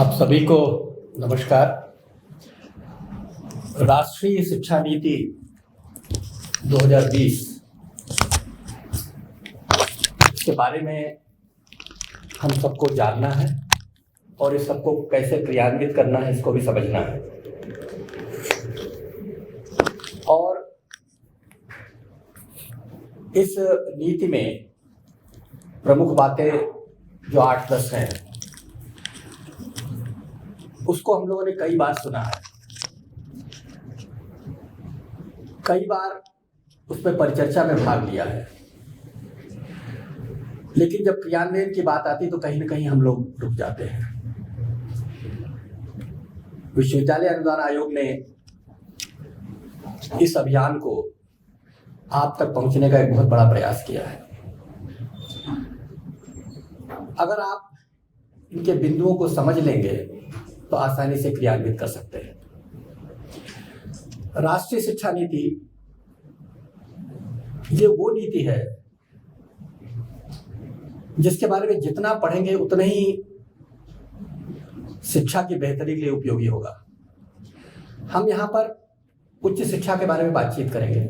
आप सभी को नमस्कार। राष्ट्रीय शिक्षा नीति 2020 के बारे में हम सबको जानना है और इस सबको कैसे क्रियान्वित करना है इसको भी समझना है। और इस नीति में प्रमुख बातें जो 8-10 हैं उसको हम लोगों ने कई बार सुना है, कई बार उसमें परिचर्चा में भाग लिया है, लेकिन जब क्रियान्वयन की बात आती तो कहीं ना कहीं हम लोग रुक जाते हैं। विश्वविद्यालय अनुदान आयोग ने इस अभियान को आप तक पहुंचने का एक बहुत बड़ा प्रयास किया है। अगर आप इनके बिंदुओं को समझ लेंगे तो आसानी से क्रियान्वित कर सकते हैं। राष्ट्रीय शिक्षा नीति ये वो नीति है जिसके बारे में जितना पढ़ेंगे उतना ही शिक्षा की बेहतरी के लिए उपयोगी होगा। हम यहाँ पर उच्च शिक्षा के बारे में बातचीत करेंगे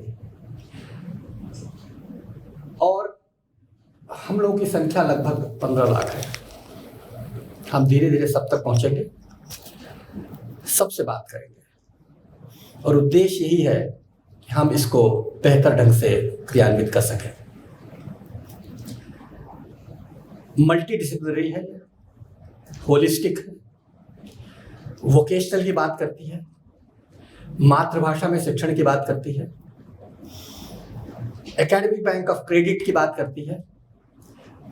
और हम लोगों की संख्या लगभग 15 लाख है। हम धीरे धीरे सब तक पहुंचेंगे, सबसे बात करेंगे और उद्देश्य यही है कि हम इसको बेहतर ढंग से क्रियान्वित कर सकें। मल्टी डिसिप्लिनरी है, होलिस्टिक है, वोकेशनल की बात करती है, मातृभाषा में शिक्षण की बात करती है, एकेडमिक बैंक ऑफ क्रेडिट की बात करती है,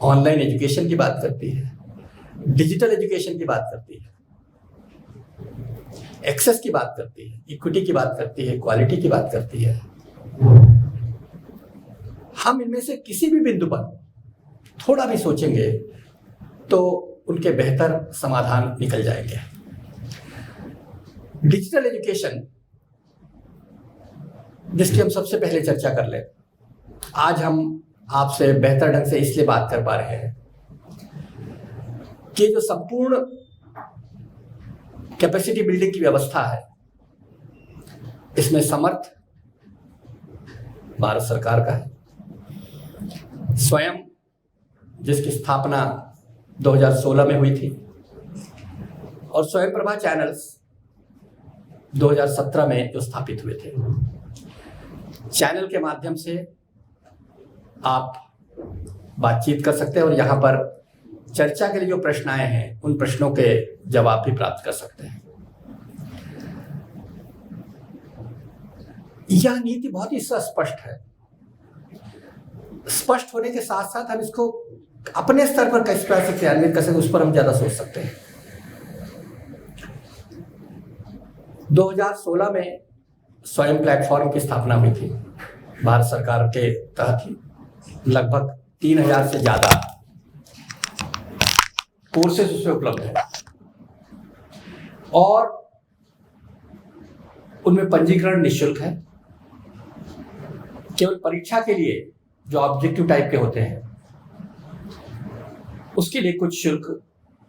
ऑनलाइन एजुकेशन की बात करती है, डिजिटल एजुकेशन की बात करती है, एक्सेस की बात करती है, इक्विटी की बात करती है, क्वालिटी की बात करती है। हम इनमें से किसी भी बिंदु पर थोड़ा भी सोचेंगे तो उनके बेहतर समाधान निकल जाएंगे। डिजिटल एजुकेशन जिसकी हम सबसे पहले चर्चा कर लें, आज हम आपसे बेहतर ढंग से इसलिए बात कर पा रहे हैं कि जो संपूर्ण कैपेसिटी बिल्डिंग की व्यवस्था है इसमें समर्थ भारत सरकार का है। स्वयं जिसकी स्थापना 2016 में हुई थी और स्वयं प्रभा चैनल्स 2017 में जो स्थापित हुए थे। चैनल के माध्यम से आप बातचीत कर सकते हैं और यहाँ पर चर्चा के लिए जो प्रश्न आए हैं उन प्रश्नों के जवाब भी प्राप्त कर सकते हैं। यह नीति बहुत ही स्पष्ट है। स्पष्ट होने के साथ साथ हम इसको अपने स्तर पर किस तरह से क्रियान्वित कर सकते उस पर हम ज्यादा सोच सकते हैं। 2016 में स्वयं प्लेटफॉर्म की स्थापना हुई थी भारत सरकार के तहत ही। लगभग 3000 से ज्यादा कोर्सेज उसमें उपलब्ध है और उनमें पंजीकरण निःशुल्क है। केवल परीक्षा के लिए जो ऑब्जेक्टिव टाइप के होते हैं उसके लिए कुछ शुल्क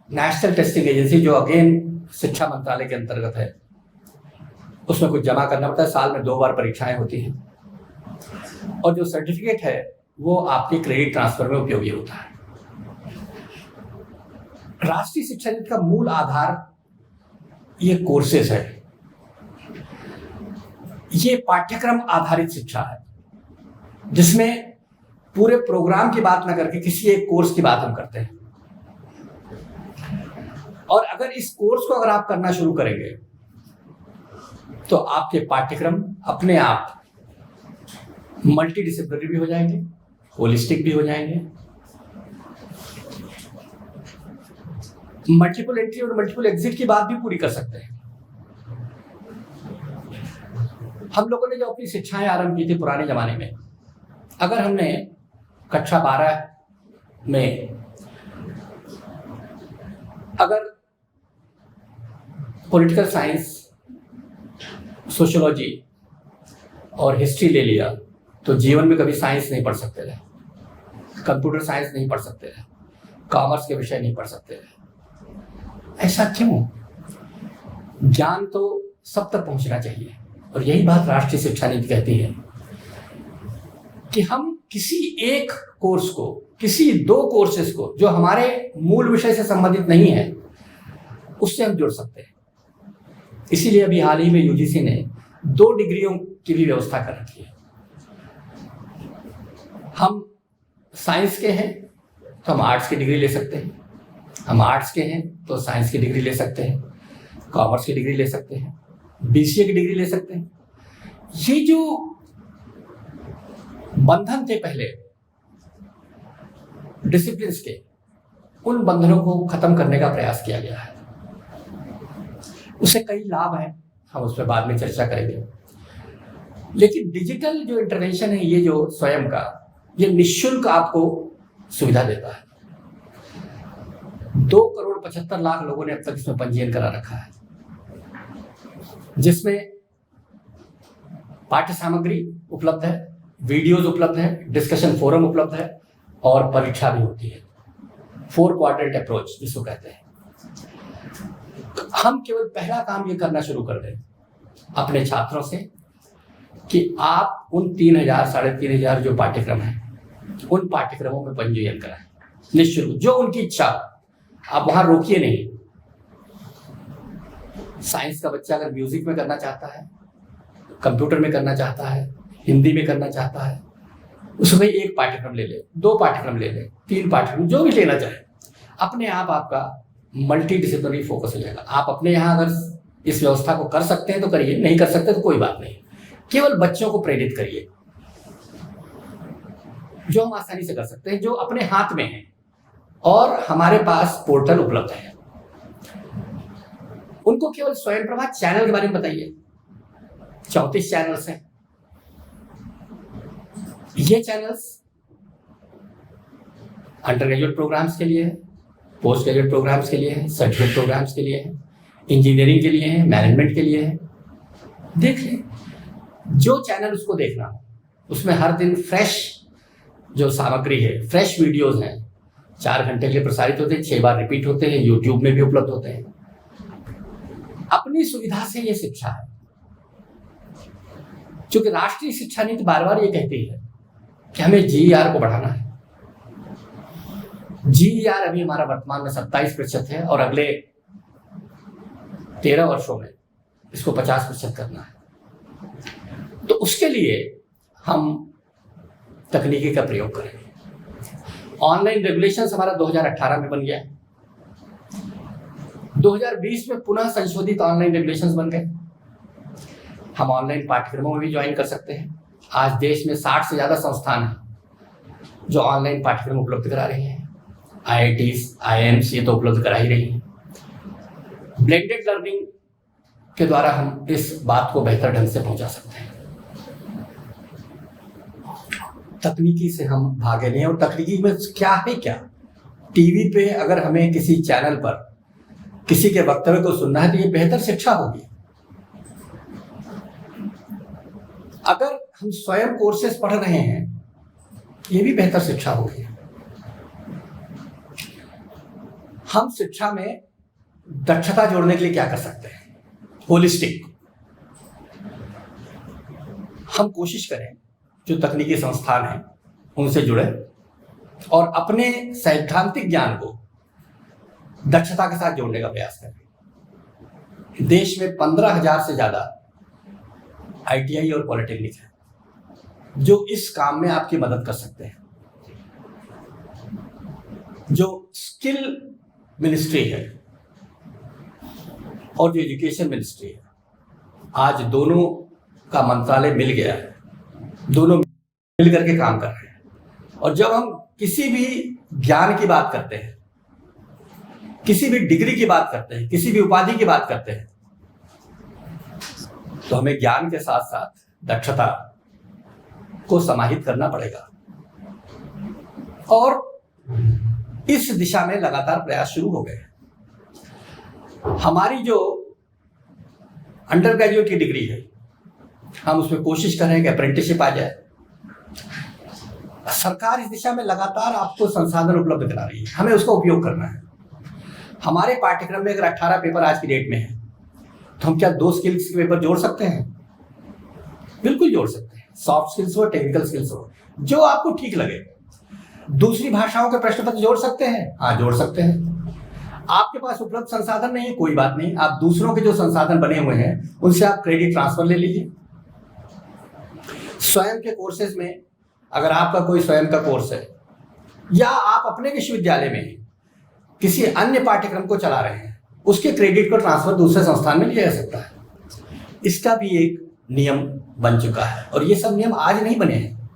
नेशनल टेस्टिंग एजेंसी जो अगेन शिक्षा मंत्रालय के अंतर्गत है उसमें कुछ जमा करना पड़ता है। साल में 2 बार परीक्षाएं होती हैं और जो सर्टिफिकेट है वो आपके क्रेडिट ट्रांसफर में उपयोगी होता है। राष्ट्रीय शिक्षा नीति का मूल आधार ये कोर्सेज है। ये पाठ्यक्रम आधारित शिक्षा है जिसमें पूरे प्रोग्राम की बात ना करके किसी एक कोर्स की बात हम करते हैं। और अगर इस कोर्स को अगर आप करना शुरू करेंगे तो आपके पाठ्यक्रम अपने आप मल्टी डिसिप्लिनरी भी हो जाएंगे, होलिस्टिक भी हो जाएंगे, मल्टीपल एंट्री और मल्टीपल एग्जिट की बात भी पूरी कर सकते हैं। हम लोगों ने जो अपनी शिक्षाएं आरंभ की थी पुराने जमाने में, अगर हमने कक्षा 12 में अगर पॉलिटिकल साइंस, सोशियोलॉजी और हिस्ट्री ले लिया तो जीवन में कभी साइंस नहीं पढ़ सकते थे, कंप्यूटर साइंस नहीं पढ़ सकते थे, कॉमर्स के विषय नहीं पढ़ सकते थे। ऐसा क्यों? ज्ञान तो सब तक पहुंचना चाहिए, और यही बात राष्ट्रीय शिक्षा नीति कहती है कि हम किसी एक कोर्स को, किसी 2 कोर्सेज को जो हमारे मूल विषय से संबंधित नहीं है, उससे हम जुड़ सकते हैं। इसीलिए अभी हाल ही में यूजीसी ने 2 डिग्रियों की भी व्यवस्था कर रखी है। हम साइंस के हैं तो हम आर्ट्स की डिग्री ले सकते हैं, हम आर्ट्स के हैं तो साइंस की डिग्री ले सकते हैं, कॉमर्स की डिग्री ले सकते हैं, बीसीए की डिग्री ले सकते हैं। ये जो बंधन थे पहले डिसिप्लिन्स के, उन बंधनों को खत्म करने का प्रयास किया गया है। उससे कई लाभ हैं, हम उस पर बाद में चर्चा करेंगे। लेकिन डिजिटल जो इंटरवेंशन है, ये जो स्वयं का, ये निःशुल्क आपको सुविधा देता है। 2,75,00,000 लोगों ने अब तक इसमें पंजीयन करा रखा है, जिसमें पाठ्य सामग्री उपलब्ध है, वीडियोज उपलब्ध है, डिस्कशन फोरम उपलब्ध है, और परीक्षा भी होती है। 4 क्वाड्रेंट अप्रोच जिसको कहते हैं। हम केवल पहला काम ये करना शुरू कर दें अपने छात्रों से कि आप उन 3,000 साढ़े 3,000 जो पाठ्यक्रम हैं, उन पाठ्यक्रमों में पंजीयन कराएं निःशुल्क, जो उनकी इच्छा। आप वहां रोकिए नहीं। साइंस का बच्चा अगर म्यूजिक में करना चाहता है, कंप्यूटर में करना चाहता है, हिंदी में करना चाहता है, उसमें 1 पाठ्यक्रम ले ले, 2 पाठ्यक्रम ले ले, 3 पाठ्यक्रम, जो भी लेना चाहे, अपने आप आपका मल्टी डिसिप्लिनरी फोकस हो जाएगा। आप अपने यहाँ अगर इस व्यवस्था को कर सकते हैं तो करिए, नहीं कर सकते तो कोई बात नहीं। केवल बच्चों को प्रेरित करिए, जो हम आसानी से कर सकते हैं, जो अपने हाथ में है, और हमारे पास पोर्टल उपलब्ध है। उनको केवल स्वयंप्रभा चैनल के बारे में बताइए। 34 चैनल्स हैं। ये चैनल्स अंडर ग्रेजुएट प्रोग्राम्स के लिए है, पोस्ट ग्रेजुएट प्रोग्राम्स के लिए है, सर्टिफिकेट प्रोग्राम्स के लिए है, इंजीनियरिंग के लिए है, मैनेजमेंट के लिए है। देख लें, जो चैनल उसको देखना हो, उसमें हर दिन फ्रेश जो सामग्री है, फ्रेश वीडियोस हैं, 4 घंटे के लिए प्रसारित होते हैं, 6 बार रिपीट होते हैं, यूट्यूब में भी उपलब्ध होते हैं। अपनी सुविधा से ये शिक्षा है, क्योंकि राष्ट्रीय शिक्षा नीति बार बार ये कहती है कि हमें जीईआर को बढ़ाना है। जीईआर अभी हमारा वर्तमान में 27% है, और अगले 13 वर्षों में इसको 50% करना है। तो उसके लिए हम तकनीकी का प्रयोग करेंगे। ऑनलाइन रेगुलेशंस हमारा 2018 में बन गया है। 2020 में पुनः संशोधित ऑनलाइन रेगुलेशंस बन गए। हम ऑनलाइन पाठ्यक्रमों में भी ज्वाइन कर सकते हैं। आज देश में 60 से ज्यादा संस्थान हैं जो ऑनलाइन पाठ्यक्रम उपलब्ध करा रही हैं। IITs, IIMs ये तो उपलब्ध करा ही रही हैं। ब्लेंडेड लर्निंग के द्वारा हम इस बात को बेहतर ढंग से पहुंचा सकते हैं। तकनीकी से हम भागे नहीं, और तकनीकी में क्या है, क्या टीवी पे अगर हमें किसी चैनल पर किसी के वक्तव्य को सुनना है तो ये बेहतर शिक्षा होगी। अगर हम स्वयं कोर्सेज पढ़ रहे हैं, ये भी बेहतर शिक्षा होगी। हम शिक्षा में दक्षता जोड़ने के लिए क्या कर सकते हैं? होलिस्टिक हम कोशिश करें, जो तकनीकी संस्थान हैं उनसे जुड़े, और अपने सैद्धांतिक ज्ञान को दक्षता के साथ जोड़ने का प्रयास करें। देश में 15,000 से ज्यादा ITI और पॉलिटेक्निक है जो इस काम में आपकी मदद कर सकते हैं। जो स्किल मिनिस्ट्री है और जो एजुकेशन मिनिस्ट्री है, आज दोनों का मंत्रालय मिल गया है, दोनों मिल करके काम कर रहे हैं। और जब हम किसी भी ज्ञान की बात करते हैं, किसी भी डिग्री की बात करते हैं, किसी भी उपाधि की बात करते हैं, तो हमें ज्ञान के साथ साथ दक्षता को समाहित करना पड़ेगा। और इस दिशा में लगातार प्रयास शुरू हो गए। हमारी जो अंडर ग्रेजुएट की डिग्री है, हम उसमें कोशिश कर रहे हैं कि अप्रेंटिसशिप आ जाए। सरकार इस दिशा में लगातार आपको संसाधन उपलब्ध करा रही है, हमें उसका उपयोग करना है। हमारे पाठ्यक्रम में अगर 18 पेपर आज की डेट में है तो हम क्या 2 स्किल्स के पेपर जोड़ सकते हैं? बिल्कुल जोड़ सकते हैं। सॉफ्ट स्किल्स हो, टेक्निकल स्किल्स हो, जो आपको ठीक लगे। दूसरी भाषाओं के प्रश्न पत्र जोड़ सकते हैं? हाँ, जोड़ सकते हैं। आपके पास उपलब्ध संसाधन नहीं है, कोई बात नहीं, आप दूसरों के जो संसाधन बने हुए हैं उनसे आप क्रेडिट ट्रांसफर ले लीजिए। स्वयं के कोर्सेज में अगर आपका कोई स्वयं का कोर्स है या आप अपने विश्वविद्यालय में किसी अन्य पाठ्यक्रम को चला रहे हैं, उसके क्रेडिट को ट्रांसफर दूसरे संस्थान में लिया जा सकता है। इसका भी एक नियम बन चुका है और ये सब नियम आज नहीं बने हैं।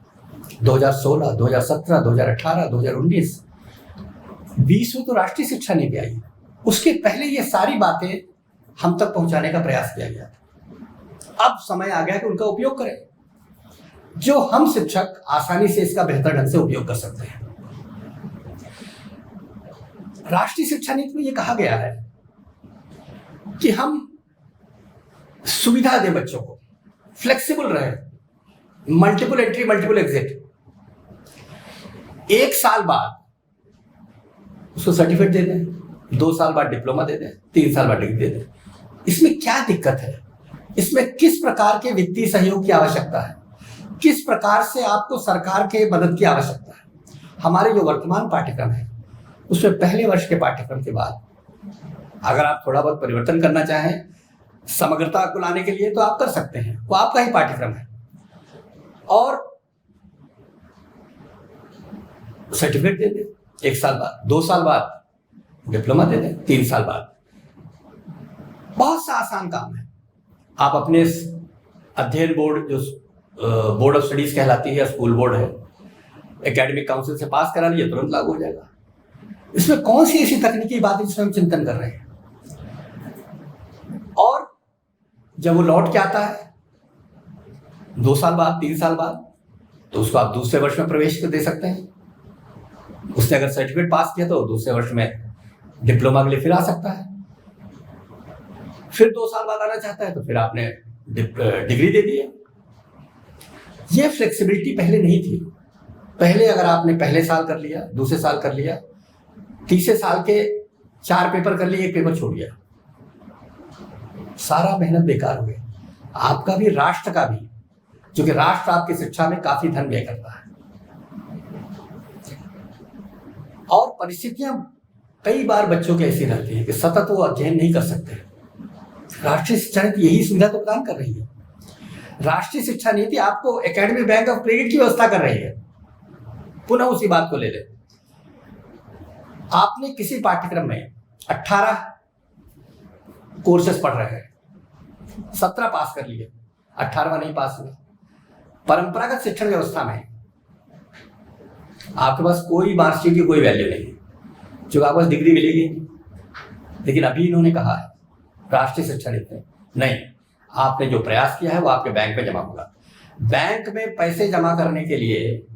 2016, 2017, 2018, 2019, 20 में तो राष्ट्रीय शिक्षा नीति आई, उसके पहले ये सारी बातें हम तक पहुंचाने का प्रयास किया गया था। अब समय आ गया कि उनका उपयोग करें, जो हम शिक्षक आसानी से इसका बेहतर ढंग से उपयोग कर सकते हैं। राष्ट्रीय शिक्षा नीति में यह कहा गया है कि हम सुविधा दें बच्चों को, फ्लेक्सिबल रहे, मल्टीपल एंट्री मल्टीपल एग्जिट। 1 साल बाद उसको सर्टिफिकेट दे दें, 2 साल बाद डिप्लोमा दे दें, 3 साल बाद डिग्री दे दें। इसमें क्या दिक्कत है? इसमें किस प्रकार के वित्तीय सहयोग की आवश्यकता है? किस प्रकार से आपको सरकार के मदद की आवश्यकता है? हमारे जो वर्तमान पाठ्यक्रम है उसमें पहले वर्ष के पाठ्यक्रम के बाद अगर आप थोड़ा बहुत परिवर्तन करना चाहें समग्रता को लाने के लिए तो आप कर सकते हैं, वो आपका ही पाठ्यक्रम है। और सर्टिफिकेट दे दें 1 साल बाद, 2 साल बाद डिप्लोमा दे दें, 3 साल बाद। बहुत सा आसान काम है। आप अपने अध्ययन बोर्ड, जो बोर्ड ऑफ स्टडीज कहलाती है या स्कूल बोर्ड है, एकेडमिक काउंसिल से पास करा लीजिए, तुरंत लागू हो जाएगा। इसमें कौन सी ऐसी तकनीकी बात है जिसमें हम चिंतन कर रहे हैं? और जब वो लौट के आता है 2 साल बाद, 3 साल बाद, तो उसको आप दूसरे वर्ष में प्रवेश दे सकते हैं। उसने अगर सर्टिफिकेट पास किया तो दूसरे वर्ष में डिप्लोमा के लिए फिर आ सकता है। फिर 2 साल बाद आना चाहता है तो फिर आपने डिग्री दे दी है। ये फ्लेक्सिबिलिटी पहले नहीं थी। पहले अगर आपने पहले साल कर लिया, दूसरे साल कर लिया, तीसरे साल के 4 पेपर कर लिए, 1 पेपर छोड़ गया, सारा मेहनत बेकार हो गया, आपका भी राष्ट्र का भी, क्योंकि राष्ट्र आपकी शिक्षा में काफी धन व्यय करता है। और परिस्थितियां कई बार बच्चों की ऐसी रहती है कि सतत वो अध्ययन नहीं कर सकते। राष्ट्रीय शिक्षा नीति यही सुविधा तो प्रदान कर रही है। राष्ट्रीय शिक्षा नीति आपको एकेडमिक बैंक ऑफ क्रेडिट की व्यवस्था कर रही है। पुनः उसी बात को ले ले, आपने किसी पाठ्यक्रम में 18 कोर्सेस पढ़ रहे हैं, 17 पास कर लिए, 18वां नहीं पास हुआ। परंपरागत शिक्षण व्यवस्था में आपके पास कोई मार्कशीट की कोई वैल्यू नहीं, जो आपको पास डिग्री मिलेगी। लेकिन अभी इन्होंने कहा है राष्ट्रीय शिक्षा नीति में, नहीं, आपने जो प्रयास किया है वो आपके बैंक में जमा होगा। बैंक में पैसे जमा करने के लिए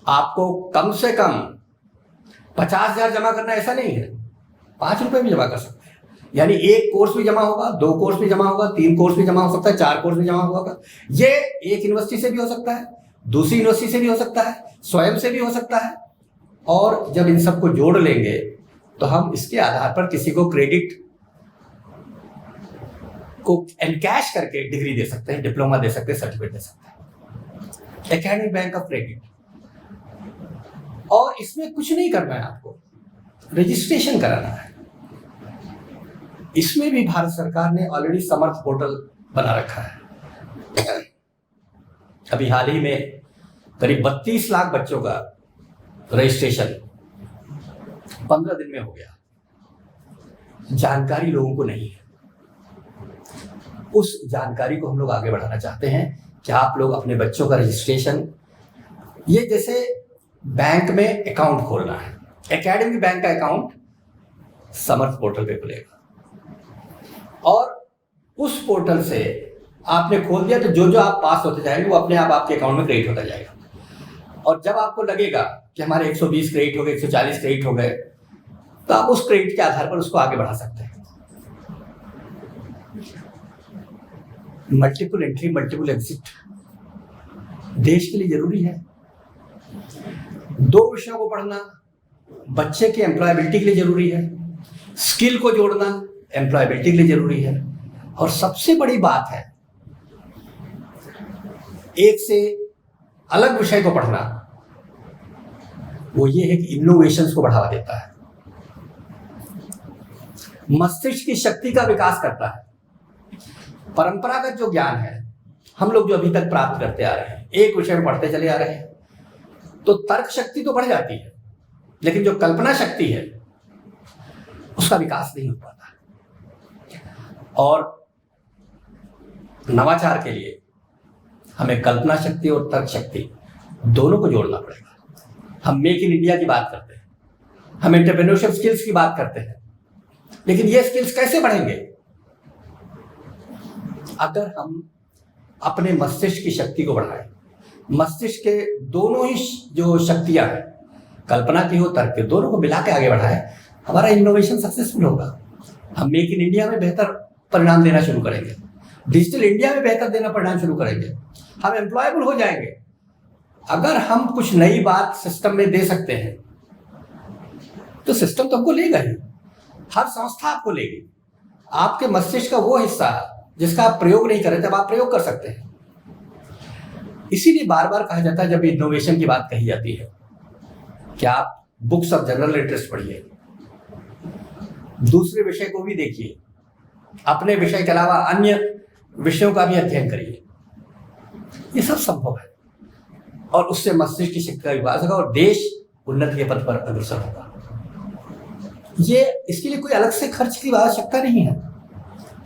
आपको कम से कम 50,000 जमा करना ऐसा नहीं है, 5 रुपए भी जमा कर सकते हैं। यानी 1 कोर्स भी जमा होगा, 2 कोर्स भी जमा होगा, 3 कोर्स भी जमा हो सकता है, 4 कोर्स भी जमा होगा। ये एक यूनिवर्सिटी से भी हो सकता है, दूसरी यूनिवर्सिटी से भी हो सकता है, स्वयं से भी हो सकता है। और जब इन सबको जोड़ लेंगे तो हम इसके आधार पर किसी को क्रेडिट को एनकैश करके डिग्री दे सकते हैं, डिप्लोमा दे सकते हैं, सर्टिफिकेट दे सकते हैं। Academic bank of credit. और इसमें कुछ नहीं करना है, आपको रजिस्ट्रेशन कराना है। इसमें भी भारत सरकार ने ऑलरेडी समर्थ पोर्टल बना रखा है। अभी हाल ही में करीब 32 लाख बच्चों का रजिस्ट्रेशन 15 दिन में हो गया। जानकारी लोगों को नहीं है, उस जानकारी को हम लोग आगे बढ़ाना चाहते हैं कि आप लोग अपने बच्चों का रजिस्ट्रेशन, ये जैसे बैंक में अकाउंट खोलना है, एकेडमिक बैंक का अकाउंट समर्थ पोर्टल पे खुलेगा और उस पोर्टल से आपने खोल दिया तो जो जो आप पास होते जाएंगे वो अपने आप आपके अकाउंट में क्रेडिट होता जाएगा। और जब आपको लगेगा कि हमारे 120 क्रेडिट हो गए, 140 क्रेडिट हो गए, तो आप उस क्रेडिट के आधार पर उसको आगे बढ़ा सकते हैं। मल्टीपल एंट्री मल्टीपल एग्जिट देश के लिए जरूरी है। 2 विषयों को पढ़ना बच्चे की एम्प्लॉयबिलिटी के लिए जरूरी है। स्किल को जोड़ना एम्प्लॉयबिलिटी के लिए जरूरी है। और सबसे बड़ी बात है, एक से अलग विषय को पढ़ना, वो ये है कि इनोवेशंस को बढ़ावा देता है, मस्तिष्क की शक्ति का विकास करता है। परंपरागत जो ज्ञान है, हम लोग जो अभी तक प्राप्त करते आ रहे हैं, एक विषय में पढ़ते चले आ रहे हैं, तो तर्क शक्ति तो बढ़ जाती है, लेकिन जो कल्पना शक्ति है उसका विकास नहीं हो पाता। और नवाचार के लिए हमें कल्पना शक्ति और तर्क शक्ति दोनों को जोड़ना पड़ेगा। हम मेक इन इंडिया की बात करते हैं, हम एंटरप्रेन्योरशिप स्किल्स की बात करते हैं, लेकिन ये स्किल्स कैसे बढ़ेंगे? अगर हम अपने मस्तिष्क की शक्ति को बढ़ाएं। मस्तिष्क के दोनों ही जो शक्तियां हैं, कल्पना की हो, तर्क की, दोनों को मिला के आगे बढ़ाएं, हमारा इनोवेशन सक्सेसफुल होगा। हम मेक इन इंडिया में बेहतर परिणाम देना शुरू करेंगे, डिजिटल इंडिया में बेहतर देना परिणाम शुरू करेंगे, हम एम्प्लॉयबल हो जाएंगे। अगर हम कुछ नई बात सिस्टम में दे सकते हैं तो सिस्टम तो हमको लेगा ही, हर संस्था आपको लेगी। आपके मस्तिष्क का वो हिस्सा जिसका आप प्रयोग नहीं कर रहे थे, अब आप प्रयोग कर सकते हैं। इसीलिए बार बार कहा जाता है, जब इनोवेशन की बात कही जाती है, कि आप बुक्स ऑफ जनरल इंटरेस्ट पढ़िए, दूसरे विषय को भी देखिए, अपने विषय के अलावा अन्य विषयों का भी अध्ययन करिए। ये सब संभव है और उससे मस्तिष्क की शक्ति का विकास होगा और देश उन्नति के पथ पर अग्रसर होगा। ये इसके लिए कोई अलग से खर्च की आवश्यकता नहीं है,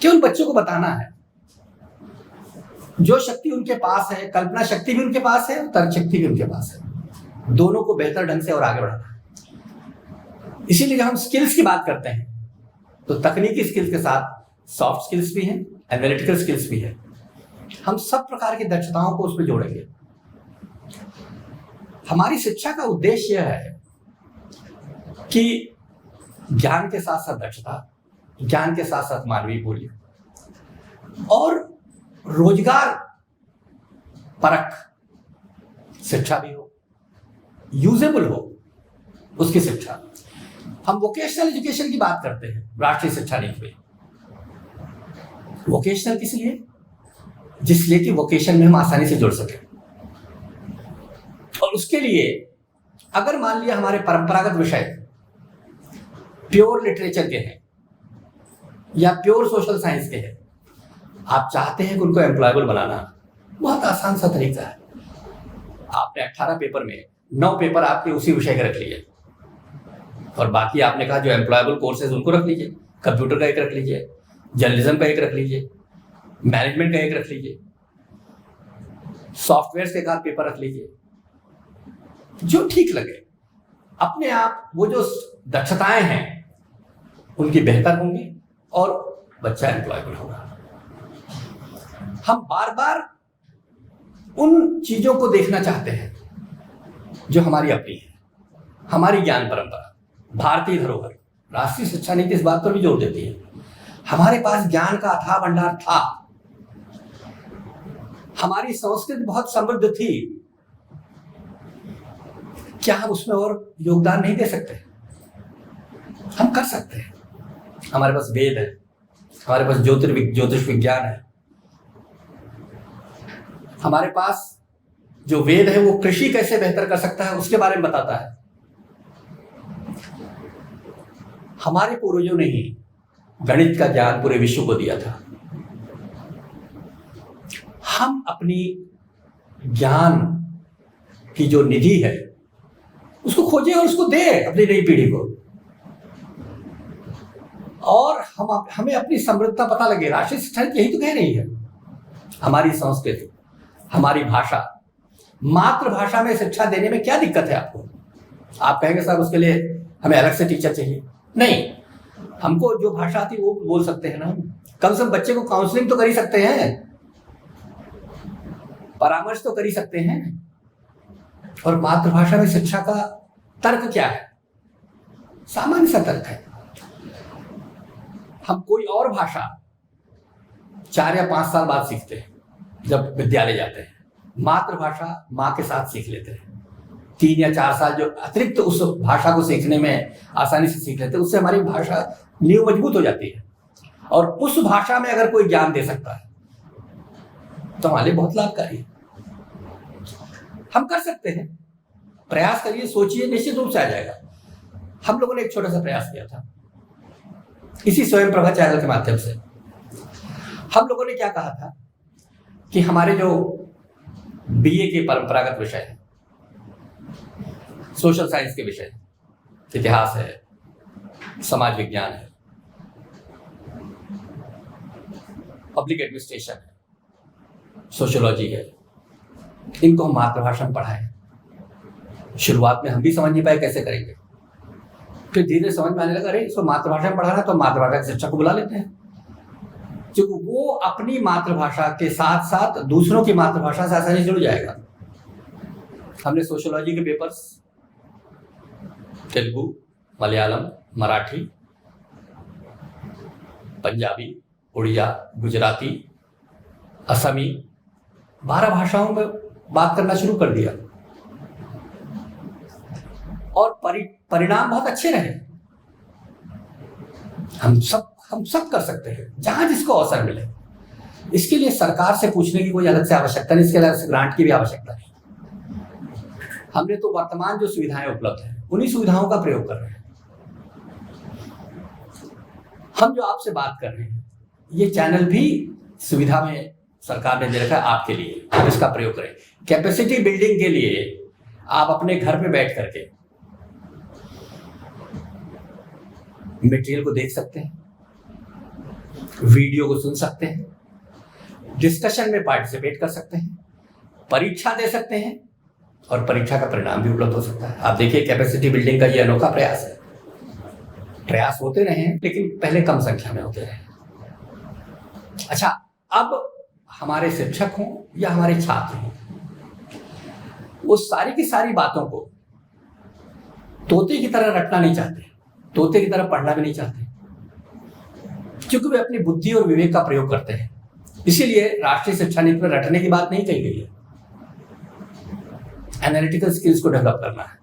केवल बच्चों को बताना है। जो शक्ति उनके पास है, कल्पना शक्ति भी उनके पास है और तर्क शक्ति भी उनके पास है, दोनों को बेहतर ढंग से और आगे बढ़ाना है। इसीलिए जब हम स्किल्स की बात करते हैं तो तकनीकी स्किल्स के साथ सॉफ्ट स्किल्स भी हैं, एनालिटिकल स्किल्स भी है। हम सब प्रकार की दक्षताओं को उसमें जोड़ेंगे। हमारी शिक्षा का उद्देश्य यह है कि ज्ञान के साथ साथ दक्षता, ज्ञान के साथ साथ मानवीय मूल्य और रोजगार परक शिक्षा भी हो, यूजेबल हो उसकी शिक्षा। हम वोकेशनल एजुकेशन की बात करते हैं राष्ट्रीय शिक्षा नीति में। वोकेशनल किस लिए? जिसलिए कि वोकेशन में हम आसानी से जुड़ सके। और उसके लिए अगर मान लिया हमारे परंपरागत विषय प्योर लिटरेचर के हैं या प्योर सोशल साइंस के हैं, आप चाहते हैं कि उनको एम्प्लॉयबल बनाना, बहुत आसान सा तरीका है। आपने 18 पेपर में 9 पेपर आपके उसी विषय के रख लिए और बाकी आपने कहा जो एम्प्लॉयबल कोर्सेज उनको रख लीजिए। कंप्यूटर का एक रख लीजिए, जर्नलिज्म का एक रख लीजिए, मैनेजमेंट का एक रख लीजिए, सॉफ्टवेयर के एक पेपर रख लीजिए, जो ठीक लगे। अपने आप वो जो दक्षताएं हैं उनकी बेहतर होंगी और बच्चा एम्प्लॉयबल होगा। हम बार बार उन चीजों को देखना चाहते हैं जो हमारी अपनी है, हमारी ज्ञान परंपरा, भारतीय धरोहर। राष्ट्रीय शिक्षा नीति इस बात पर भी जोर देती है, हमारे पास ज्ञान का अथाह भंडार था, हमारी संस्कृति बहुत समृद्ध थी, क्या हम उसमें और योगदान नहीं दे सकते? हम कर सकते हैं। हमारे पास वेद है, हमारे पास ज्योतिष विज्ञान है, हमारे पास जो वेद है वो कृषि कैसे बेहतर कर सकता है उसके बारे में बताता है। हमारे पूर्वजों ने ही गणित का ज्ञान पूरे विश्व को दिया था। हम अपनी ज्ञान की जो निधि है उसको खोजें और उसको दें अपनी नई पीढ़ी को, और हमें अपनी समृद्धता पता लगे। राष्ट्रीय शिक्षा नीति यही तो कह रही है, हमारी संस्कृति, हमारी भाषा, मातृभाषा में शिक्षा देने में क्या दिक्कत है आपको? आप कहेंगे साहब उसके लिए हमें अलग से टीचर चाहिए। नहीं, हमको जो भाषा आती है वो बोल सकते हैं ना, कम से कम बच्चे को काउंसलिंग तो कर ही सकते हैं, परामर्श तो कर ही सकते हैं। और मातृभाषा में शिक्षा का तर्क क्या है? सामान्य सा तर्क है। हम कोई और भाषा 4 या 5 साल बाद सीखते हैं जब विद्यालय जाते हैं, मातृभाषा माँ के साथ सीख लेते हैं, 3 या 4 साल जो अतिरिक्त उस भाषा को सीखने में आसानी से सीख लेते हैं, उससे हमारी भाषा नींव मजबूत हो जाती है। और उस भाषा में अगर कोई ज्ञान दे सकता है तो हमारे लिए बहुत लाभकारी है। हम कर सकते हैं, प्रयास करिए, सोचिए, निश्चित रूप से आ जाएगा। हम लोगों ने एक छोटा सा प्रयास किया था इसी स्वयं प्रभा चैनल के माध्यम से। हम लोगों ने क्या कहा था कि हमारे जो बीए के परंपरागत विषय हैं, सोशल साइंस के विषय, इतिहास है, समाज विज्ञान है, पब्लिक एडमिनिस्ट्रेशन है, सोशियोलॉजी है, इनको हम मातृभाषा में पढ़ाएं। शुरुआत में हम भी समझ नहीं पाए कैसे करेंगे, फिर धीरे समझ में आने लगा, अरे इसको मातृभाषा में पढ़ाना तो मातृभाषा के शिक्षक को बुला लेते हैं, क्योंकि वो अपनी मातृभाषा के साथ साथ दूसरों की मातृभाषा से आसानी से जुड़ जाएगा। हमने सोशियोलॉजी के पेपर्स तेलुगु, मलयालम, मराठी, पंजाबी, उड़िया, गुजराती, असमी, 12 भाषाओं में बात करना शुरू कर दिया और परिणाम बहुत अच्छे रहे। हम सब कर सकते हैं जहां जिसको अवसर मिले। इसके लिए सरकार से पूछने की कोई अलग से आवश्यकता नहीं, इसके अलग से ग्रांट की भी आवश्यकता नहीं। हमने तो वर्तमान जो सुविधाएं उपलब्ध हैं उन्हीं सुविधाओं का प्रयोग कर रहे हैं। हम जो आपसे बात कर रहे हैं ये चैनल भी सुविधा में सरकार ने दे रखा है आपके लिए, आप इसका प्रयोग करें। कैपेसिटी बिल्डिंग के लिए आप अपने घर में बैठ करके मटेरियल को देख सकते हैं, वीडियो को सुन सकते हैं, डिस्कशन में पार्टिसिपेट कर सकते हैं, परीक्षा दे सकते हैं और परीक्षा का परिणाम भी उपलब्ध हो सकता है। आप देखिए कैपेसिटी बिल्डिंग का ये अनोखा प्रयास है। प्रयास होते रहे हैं लेकिन पहले कम संख्या में होते रहे। अच्छा, अब हमारे शिक्षक हों या हमारे छात्र हों, वो सारी की सारी बातों को तोते की तरह रटना नहीं चाहते, तोते की तरह पढ़ना भी नहीं चाहते, क्योंकि वे अपनी बुद्धि और विवेक का प्रयोग करते हैं। इसीलिए राष्ट्रीय शिक्षा नीति में रटने की बात नहीं कही गई है, एनालिटिकल स्किल्स को डेवलप करना है,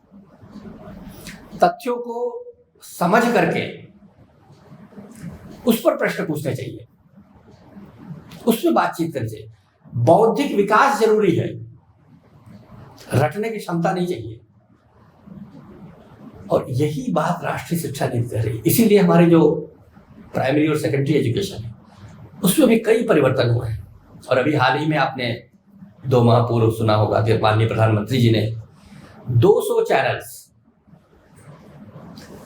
तथ्यों को समझ करके उस पर प्रश्न पूछने चाहिए, उसमें बातचीत करनी चाहिए। बौद्धिक विकास जरूरी है, रटने की क्षमता नहीं चाहिए। और यही बात राष्ट्रीय शिक्षा नीति कर रही है। इसीलिए हमारे जो प्राइमरी और सेकेंडरी एजुकेशन है उसमें भी कई परिवर्तन हुए हैं। और अभी हाल ही में आपने 2 माह पूर्व सुना होगा कि माननीय प्रधानमंत्री जी ने 200 चैनल्स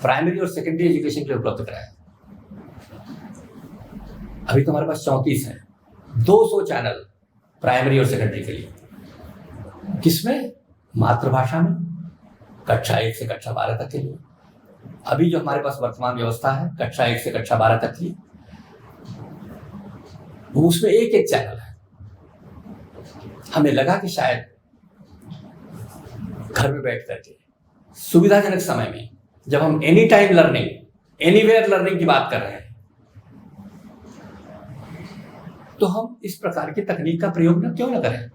प्राइमरी और सेकेंडरी एजुकेशन के लिए उपलब्ध कराया। अभी तो हमारे पास 34 है, 200 चैनल प्राइमरी और सेकेंडरी के लिए। किसमें? मातृभाषा में, कक्षा 1 से कक्षा 12 तक के लिए। अभी जो हमारे पास वर्तमान व्यवस्था है कक्षा 1 से कक्षा 12 तक की, वो उसमें एक चैनल है। हमें लगा कि शायद घर में बैठ करके सुविधाजनक समय में, जब हम any time learning, anywhere learning की बात कर रहे हैं, तो हम इस प्रकार की तकनीक का प्रयोग क्यों न करें।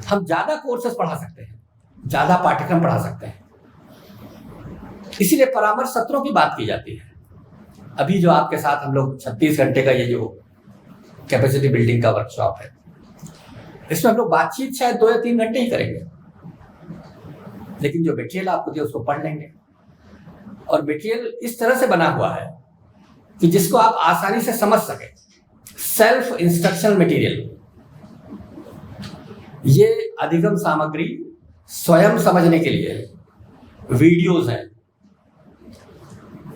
हम ज्यादा कोर्सेस पढ़ा सकते हैं, ज्यादा पाठ्यक्रम पढ़ा सकते हैं। इसीलिए परामर्श सत्रों की बात की जाती है। अभी जो आपके साथ हम लोग 36 घंटे का ये जो कैपेसिटी बिल्डिंग का वर्कशॉप है, इसमें हम लोग बातचीत शायद 2 या 3 घंटे ही करेंगे, लेकिन जो मटेरियल आपको दिया उसको पढ़ लेंगे। और मटेरियल इस तरह से बना हुआ है कि जिसको आप आसानी से समझ सके। सेल्फ इंस्ट्रक्शनल मटेरियल, ये अधिगम सामग्री स्वयं समझने के लिए वीडियोस हैं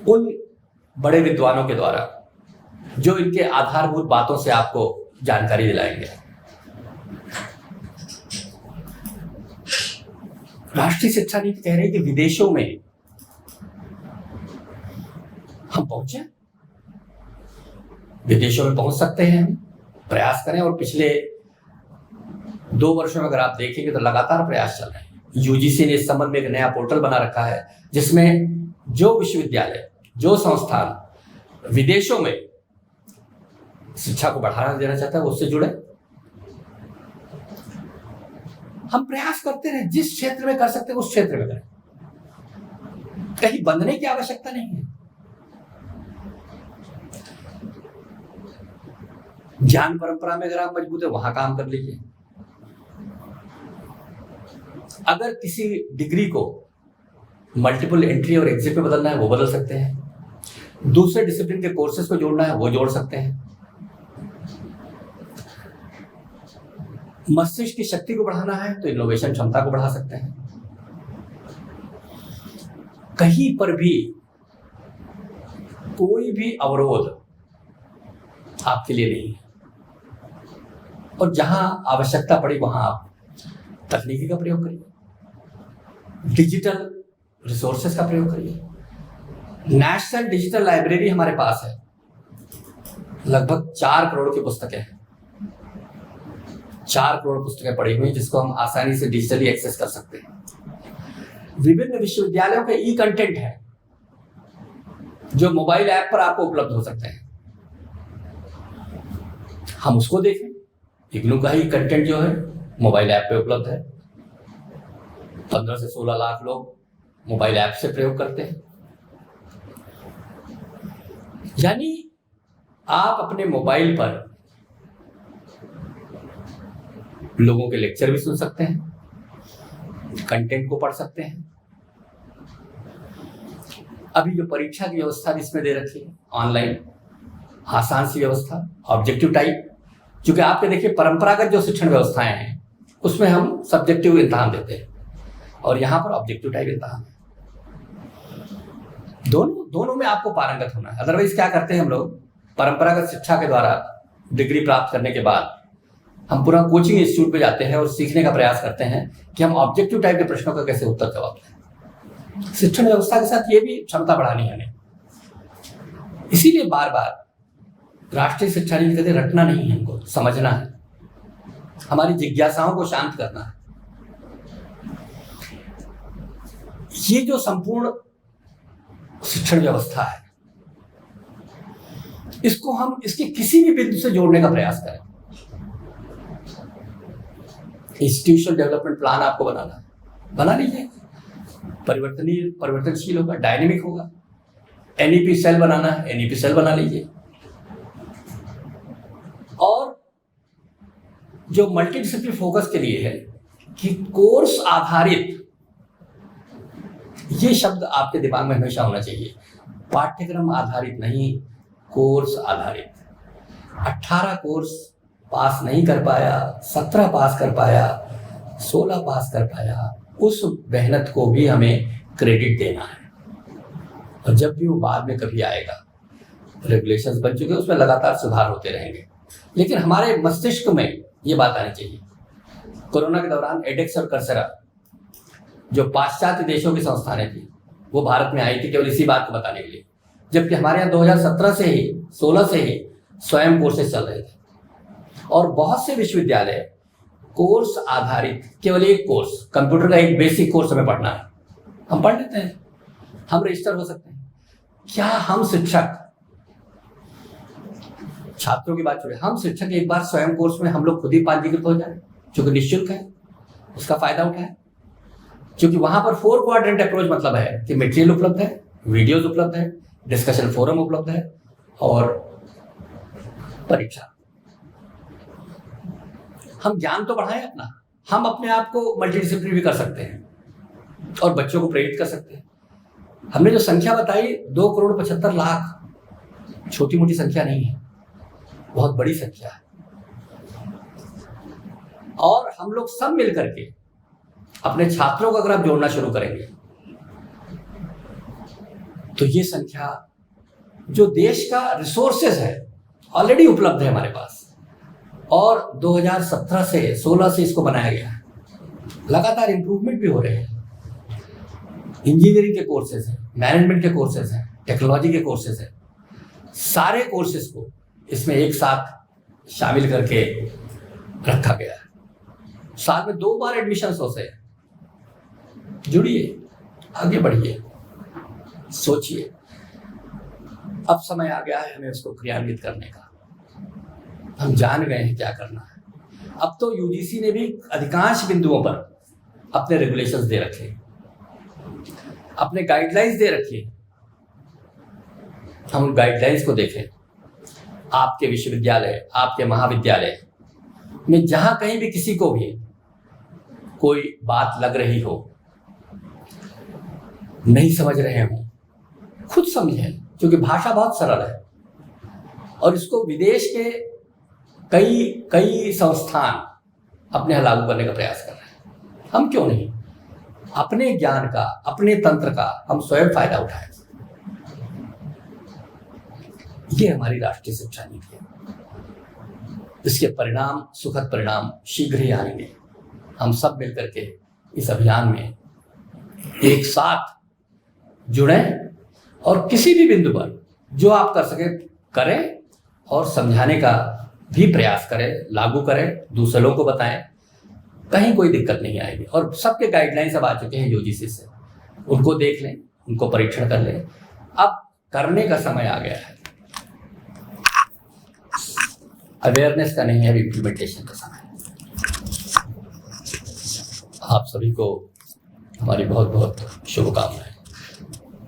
उन बड़े विद्वानों के द्वारा, जो इनके आधारभूत बातों से आपको जानकारी दिलाएंगे। राष्ट्रीय शिक्षा नीति कह रही है कि विदेशों में हम पहुंचे, विदेशों में पहुंच सकते हैं, हम प्रयास करें। और पिछले 2 वर्षों में अगर आप देखेंगे तो लगातार प्रयास चल रहे हैं। यूजीसी ने इस संबंध में एक नया पोर्टल बना रखा है, जिसमें जो विश्वविद्यालय, जो संस्थान विदेशों में शिक्षा को बढ़ावा देना चाहता है, उससे जुड़े। हम प्रयास करते रहे, जिस क्षेत्र में कर सकते हैं उस क्षेत्र में करें, कहीं बंधने की आवश्यकता नहीं है। ज्ञान परंपरा में अगर आप मजबूत है वहां काम कर लीजिए। अगर किसी डिग्री को मल्टीपल एंट्री और एग्जिट में बदलना है वो बदल सकते हैं। दूसरे डिसिप्लिन के कोर्सेज को जोड़ना है वो जोड़ सकते हैं। मस्तिष्क की शक्ति को बढ़ाना है तो इनोवेशन क्षमता को बढ़ा सकते हैं। कहीं पर भी कोई भी अवरोध आपके लिए नहीं है, और जहां आवश्यकता पड़ी वहां आप तकनीकी का प्रयोग करिए, डिजिटल रिसोर्सेज का प्रयोग करिए। नेशनल डिजिटल लाइब्रेरी हमारे पास है, लगभग 4 करोड़ की पुस्तकें हैं, 4 करोड़ पुस्तकें पढ़ी हुई जिसको हम आसानी से डिजिटली एक्सेस कर सकते हैं। विभिन्न विश्वविद्यालयों के ई कंटेंट है जो मोबाइल ऐप पर आपको उपलब्ध हो सकते हैं, हम उसको देखें। इग्नू का ही कंटेंट जो है मोबाइल ऐप पे उपलब्ध है। 15 से 16 लाख लोग मोबाइल ऐप से प्रयोग करते हैं। यानी आप अपने मोबाइल पर लोगों के लेक्चर भी सुन सकते हैं, कंटेंट को पढ़ सकते हैं। अभी जो परीक्षा की व्यवस्था जिसमें दे रखी है ऑनलाइन, आसान सी व्यवस्था, ऑब्जेक्टिव टाइप, क्योंकि आपके देखिए परंपरागत जो शिक्षण व्यवस्थाएं हैं उसमें हम सब्जेक्टिव इम्तहान देते हैं और यहाँ पर ऑब्जेक्टिव टाइप इम्तहान है। दोनों में आपको पारंगत होना है। अदरवाइज क्या करते हैं हम लोग, परंपरागत शिक्षा के द्वारा डिग्री प्राप्त करने के बाद हम पूरा कोचिंग इंस्टीट्यूट पे जाते हैं और सीखने का प्रयास करते हैं कि हम ऑब्जेक्टिव टाइप के प्रश्नों का कैसे उत्तर जवाब दें। शिक्षण व्यवस्था के साथ ये भी क्षमता बढ़ानी है हमें। इसीलिए बार बार राष्ट्रीय शिक्षा नीति कहते रटना नहीं है, हमको समझना है, हमारी जिज्ञासाओं को शांत करना है। ये जो संपूर्ण शिक्षण व्यवस्था है इसको हम इसके किसी भी बिंदु से जोड़ने का प्रयास करें। इंस्टीट्यूशनल डेवलपमेंट प्लान आपको बनाना है, बना लीजिए। परिवर्तनशील होगा, डायनेमिक होगा। एनईपी सेल बनाना है, एनईपी सेल बना लीजिए। और जो मल्टीडिसिप्लिनरी फोकस के लिए है कि कोर्स आधारित, ये शब्द आपके दिमाग में हमेशा होना चाहिए। पाठ्यक्रम आधारित नहीं, कोर्स आधारित। 18 कोर्स पास नहीं कर पाया, 17 पास कर पाया, 16 पास कर पाया, उस मेहनत को भी हमें क्रेडिट देना है। और जब भी वो बाद में कभी आएगा, रेगुलेशंस बन चुके, उसमें लगातार सुधार होते रहेंगे। लेकिन हमारे मस्तिष्क में ये बात आनी चाहिए। कोरोना के दौरान एडेक्स और कर्सेरा जो पाश्चात्य देशों की संस्थानें थी वो भारत में आई थी केवल इसी बात को बताने के लिए, जबकि हमारे यहाँ 2017 से ही 16 से ही स्वयं कोर्सेज चल रहे थे। और बहुत से विश्वविद्यालय कोर्स आधारित, केवल एक कोर्स, कंप्यूटर का एक बेसिक कोर्स हमें पढ़ना है, हम पढ़ लेते हैं, हम रजिस्टर हो सकते हैं। क्या हम शिक्षक, छात्रों की बात छोड़े, हम शिक्षक एक बार स्वयं कोर्स में हम लोग खुद ही पंजीकृत हो जाए, जो कि निःशुल्क है, उसका फायदा उठाए। क्योंकि वहां पर 4 क्वाड्रेंट अप्रोच मतलब है कि मटेरियल उपलब्ध है, वीडियोज उपलब्ध है, डिस्कशन फोरम उपलब्ध है और परीक्षा। हम ज्ञान तो बढ़ाएं अपना, हम अपने आप को मल्टीडिसिप्लिनरी भी कर सकते हैं और बच्चों को प्रेरित कर सकते हैं। हमने जो संख्या बताई 2,75,00,000, छोटी मोटी संख्या नहीं है, बहुत बड़ी संख्या है। और हम लोग सब मिल करके अपने छात्रों को अगर आप जोड़ना शुरू करेंगे तो ये संख्या जो देश का रिसोर्सेज है ऑलरेडी उपलब्ध है हमारे पास, और 2017 से 16 से इसको बनाया गया है, लगातार इंप्रूवमेंट भी हो रहे हैं। इंजीनियरिंग के कोर्सेज हैं, मैनेजमेंट के कोर्सेज हैं, टेक्नोलॉजी के कोर्सेज हैं, सारे कोर्सेज को इसमें एक साथ शामिल करके रखा गया है। साल में 2 बार एडमिशन होते हैं। जुड़िए, आगे बढ़िए, सोचिए। अब समय आ गया है हमें उसको क्रियान्वित करने का। हम जान गए हैं क्या करना है, अब तो यूजीसी ने भी अधिकांश बिंदुओं पर अपने रेगुलेशंस दे रखे, अपने गाइडलाइंस दे रखी है। हम उन गाइडलाइंस को देखें। आपके विश्वविद्यालय, आपके महाविद्यालय में जहां कहीं भी किसी को भी कोई बात लग रही हो, नहीं समझ रहे हो, खुद समझें, क्योंकि भाषा बहुत सरल है और इसको विदेश के कई संस्थान अपने यहाँ लागू करने का प्रयास कर रहे हैं। हम क्यों नहीं? अपने ज्ञान का, अपने तंत्र का हम स्वयं फायदा उठाएं। ये हमारी राष्ट्रीय शिक्षा नीति है। इसके परिणाम, सुखद परिणाम शीघ्र ही आएंगे। हम सब मिलकर के इस अभियान में एक साथ जुड़ें और किसी भी बिंदु पर जो आप कर सके करें और समझाने का भी प्रयास करें, लागू करें, दूसरे लोगों को बताएं। कहीं कोई दिक्कत नहीं आएगी। और सबके गाइडलाइंस अब आ चुके हैं यूजीसी से, उनको देख लें, उनको परीक्षण कर लें। अब करने का समय आ गया है। अवेयरनेस का नहीं है, अब इम्प्लीमेंटेशन का समय है। आप सभी को हमारी बहुत बहुत शुभकामनाएं।